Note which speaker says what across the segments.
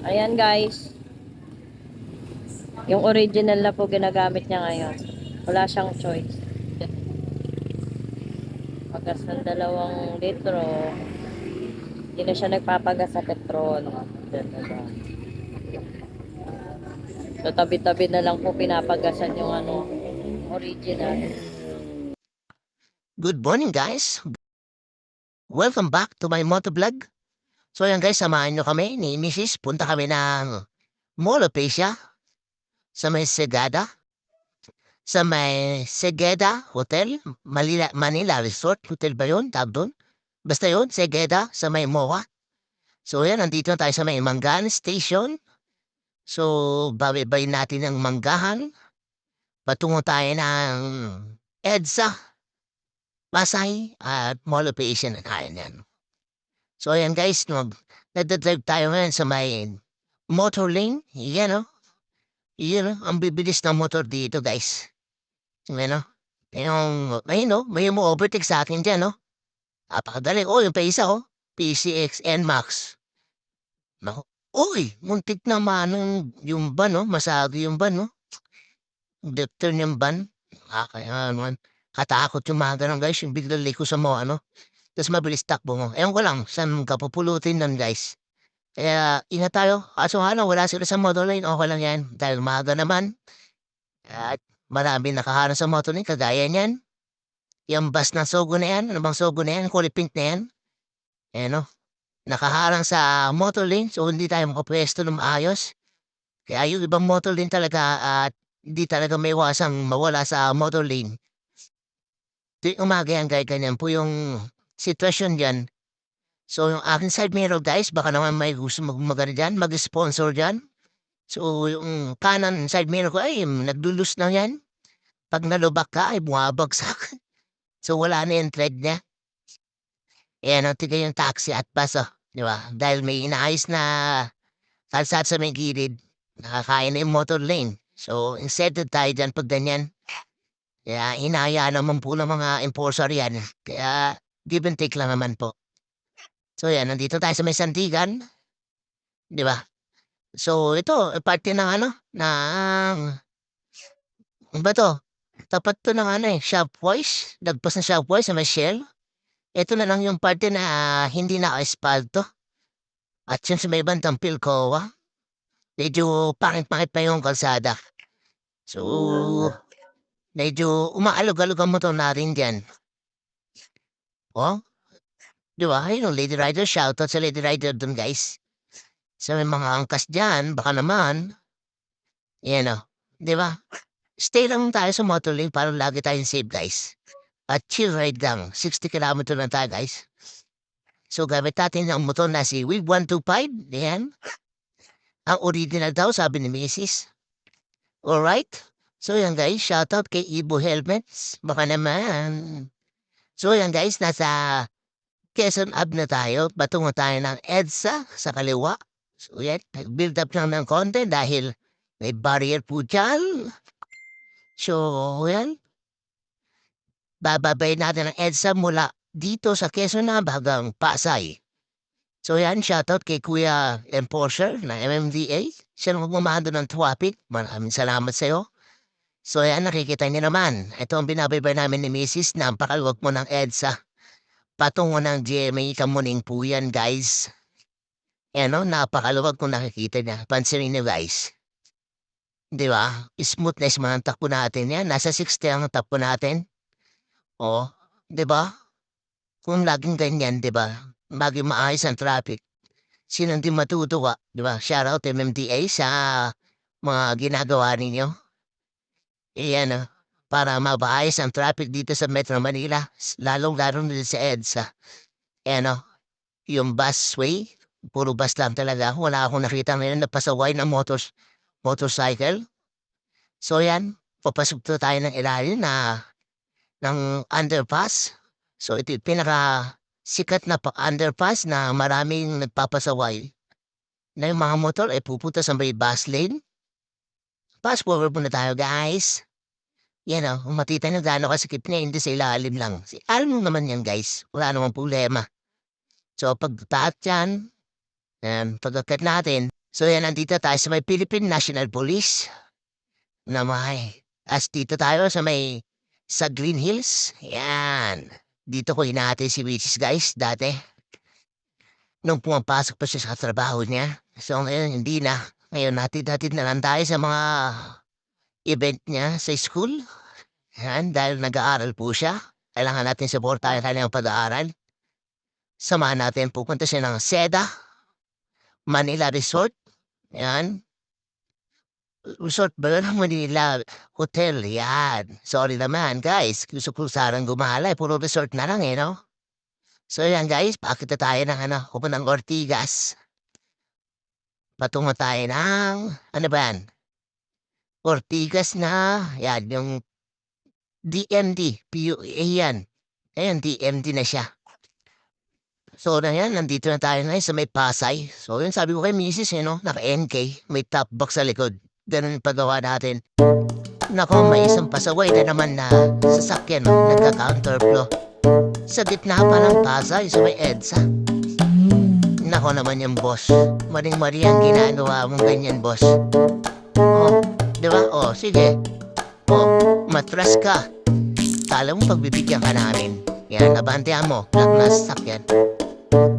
Speaker 1: Ayan guys, yung original na po ginagamit niya ngayon. Wala siyang choice. Pagas ng 2 litro, hindi na siya nagpapagas sa petrol. Diba? So tabi-tabi na lang po pinapagasan yung original.
Speaker 2: Good morning guys! Welcome back to my motovlog. So yan guys, samahan nyo kami ni Mrs. Punta kami ng Mall of Asia sa may Segada. Sa may Segeda Hotel, Manila Resort Hotel ba yun? Tawag doon? Basta yun, Segeda sa may MOA. So yan, nandito na tayo sa may Manggahan Station. So, babay natin ang Manggahan. Patungo tayo ng EDSA, Pasay at Mall of Asia na tayo yan. So ayan guys, nagdadrive tayo ngayon sa may motor lane. Yan o. Yan o, ang bibilis ng motor dito guys. Yan o. Ayun o, may mo overtake sa akin dyan o. Napakadali. O, yung pa isa o. PCX NMAX. Naku. Uy, muntik naman yung van o. Masagi yung van o. Left turn yung van. Kaya naman. Katakot yung mga ganun guys. Yung biglang liko sa mo ano. Tapos mabilis takbo mo. Ewan ko lang, saan ka pupulutin nun guys. Kaya ingat tayo. Kaso wala sila sa motor lane. Okay lang yan. Dahil maaga naman. At marami nakaharang sa motor lane. Kagaya niyan. Yung bus na Sogo na yan. Ano bang Sogo na yan? Kulay pink na yan. Ayan o. Nakaharang sa motor lane. So hindi tayo makapwesto ng maayos. Kaya yung ibang motor lane talaga at hindi talaga may wasang mawala sa motor lane. Tuwing umaga yan, ganyan po yung sitwasyon dyan. So, yung aking side mirror, guys, baka naman may gusto magano dyan, mag-sponsor dyan. So, yung kanan side mirror ko, ay, nagdulus na yan. Pag nalubak ka, ay bumabagsak. So, wala na yung thread niya. Ayan, tigay yung taxi at bus, oh. Di ba? Dahil may inaayos na kalsat sa may gilid, nakakain na yung motor lane. So, instead tayo dyan pag ganyan. Kaya, hinahayaan naman po ng mga enforcer yan. Kaya, give and take lang naman po. So, yan, nandito tayo sa may Sandigan. Di ba? So, ito, parte ng ng ano ba 'to? Tapat 'to ng Shopwise, lagpas ng Shopwise sa may Shell. Ito na lang yung parte na hindi naka-aspalto at yung sa may bandang Philcoa, medyo pangit-pangit pa yung kalsada. So, medyo umaalog-alog ang motor natin diyan. Oh, 'di ba? Ayun, Lady Rider, shoutout sa Lady Rider dun, guys. Sa may mga angkas diyan, baka naman, ayan, 'di ba? Stay lang tayo sa motor lane para lagi tayong safe, guys. At chill ride lang. 60 km lang tayo, guys. So, gamit natin ang motor na si Wave 125. Ayan. Ang original daw, sabi ni Mrs. Alright. So, yan guys. Shoutout kay Ibo Helmets. Baka naman. So, yan guys. Nasa Quezon Ave na tayo. Patungo tayo ng EDSA sa kaliwa. So, yan. Nag-build up lang ng konti dahil may barrier po dyan. So, yan. Bababay natin ang EDSA mula dito sa Quezon Ave hanggang Pasay. So yan, shoutout kay Kuya Enforcer na MMDA. Siya ang magmamahando ng traffic. Maraming salamat sa'yo. So yan, nakikita niyo naman. Ito ang binabaybay namin ni Mrs. Napakaluwag mo ng EDSA. Patungo ng GMA Kamuning po yan, guys. Yan o, napakaluwag kung nakikita niya. Pansinin niyo, guys. Di ba? Smoothness man ang takbo natin yan. Nasa 60 ang takbo natin. O, di ba? Kung laging ganyan, di ba? Laging maayos ang traffic. Sino hindi matutuwa, di ba? Shoutout MMDA sa mga ginagawa ninyo. Iyan, para mabaayos ang traffic dito sa Metro Manila, lalong-lalo dito sa EDSA. Ayan, yung busway, puro bus lang talaga. Wala akong nakita ngayon na pasaway ng motorcycle. So yan, papasok to tayo ng ilalim ng underpass. So ito yung sikat na underpass na maraming nagpapasaway na yung mga motor ay pupunta sa may bus lane. Fast forward muna tayo, guys. Yan matita nyo gaano kasikip niya, hindi sa ilalim lang. Alam mo naman yan, guys. Wala namang problema. So, pagtaat yan, pag-akyat natin, So yan, nandito tayo sa may Philippine National Police na may. As dito tayo sa Green Hills. Yan. Dito ko hinahati si Witches guys dati. Nung pumapasok pa siya sa trabaho niya. So ngayon hindi na. Ngayon natin na lang tayo sa mga event niya sa school. Yan, dahil nag-aaral po siya. Kailangan natin supportahan kanyang pag-aaral. Samahan natin pupunta siya ng Seda, Manila Resort. Yan. Resort ba yun? Manila Hotel. Yan. Sorry naman guys. Gusto ko sarang gumahalay. Puro resort na lang no? So yan guys, pakita tayo ng pupuntang Ortigas. Patungo tayo ng, ano ba yan? Ortigas na, yan, yung DMD, PUA yan. Ayan, DMD na siya. So na yan, nandito na tayo ngayon sa may Pasay. So yun, sabi ko kay Mrs. naka-NK, may top box sa likod. Ganun yung pagawa natin. Nako, may isang pasaway na naman na sasakyan, nagka-counterflow. Sa gitna pa ng Pasay, sa may EDSA. Nako naman yung boss. Maring-mari ang ginagawa mong ganyan, boss. Oh, di ba? Oh, sige. Oh, matras ka. Kala mo pagbibigyan ka namin. Yan, nabantihan mo. Black na sasakyan.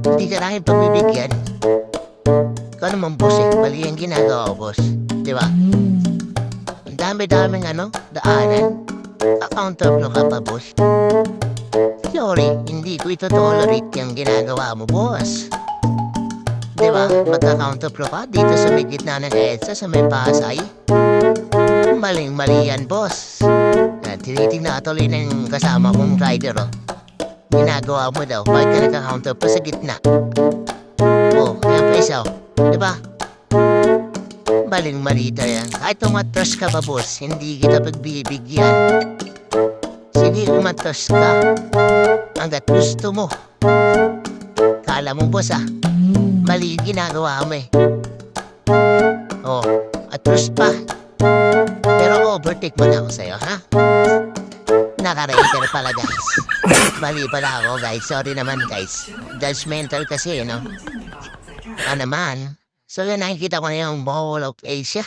Speaker 2: Hindi ka namin pagbibigyan. Ikaw naman, boss Mali ang ginagawa, boss. Di ba? Ang dami-daming daanan. Ka-counterflow ka pa, boss. Sorry, hindi ko ito tolerate yung ginagawa mo, boss. Diba? Magka-counterflow ka dito sa may gitna ng EDSA sa may Pasay. Maling-mali yan, boss. Tinitingnan tuloy ng kasama kong rider, oh. Ginagawa mo daw, bakit ka nagka-counterflow sa gitna? Oh, yan pa isa, oh. Diba? Maling-mali yan. Kahit umatras ka pa, boss, hindi kita pagbibigyan. Sige, umatras ka. Hanggat gusto mo. Kala mo, boss, mali yung ginagawa mo Oh, atras pa. Pero overtake mo na ako sa'yo, ha? Nakarating ka na pala, guys. Mali pala ako, guys. Sorry naman, guys. Judgmental kasi, naman. So, yun, nakikita ko na yung Mall of Asia.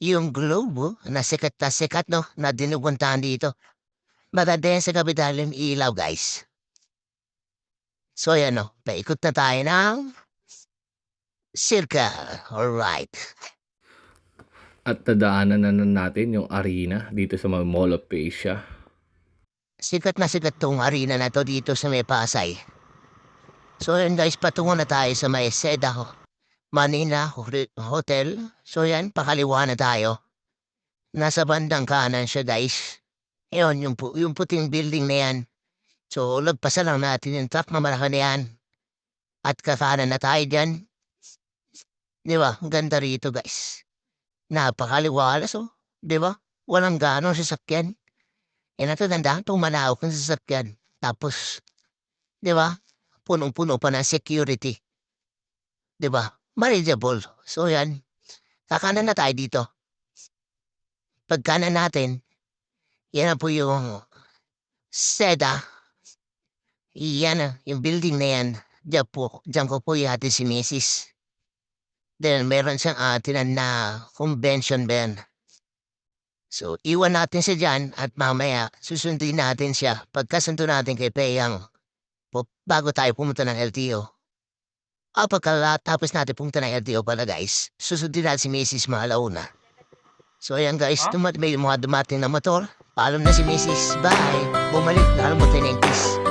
Speaker 2: Yung globe, na sikat na sikat, na dinuguntahan dito. Maganda yan sa kapital yung ilaw, guys. So, yan, paikot na tayo ng circle. Alright.
Speaker 3: At nadaanan na natin yung arena dito sa mga Mall of Asia.
Speaker 2: Sikat na sikat tong arena na to dito sa may Pasay. So yan guys, patungo na tayo sa may Seda Manila Hotel. So yan, pakaliwa na tayo. Nasa bandang kanan siya guys. Ayun, yung puting building na yan. So lagpasan lang natin yung truck na malaki na yan. At kakanan na tayo dyan. Di ba? Ang ganda rito guys. Napakaliwalas di ba? Walang ganong sasakyan. Natandaan itong malawak ng sasakyan. Tapos, di ba? Punong-puno pa ng security. Di ba? Manageable. So yan. Kakanan na tayo dito. Pagkanan natin, yan na po yung Seda. Yan yung building na yan. Diyan ko po yate si Mrs. Then, meron siyang atinan na convention ben. So, iwan natin siya dyan at mamaya susundin natin siya pagkasundo natin kay Peyang bago tayo pumunta ng LTO. Pagkatapos natin pumunta ng LTO pala guys, susundin natin si Mrs. Malauna. So, ayan guys, may mga dumating na motor. Paalam na si Mrs. Bye! Bumalik na alam mo 10 kiss.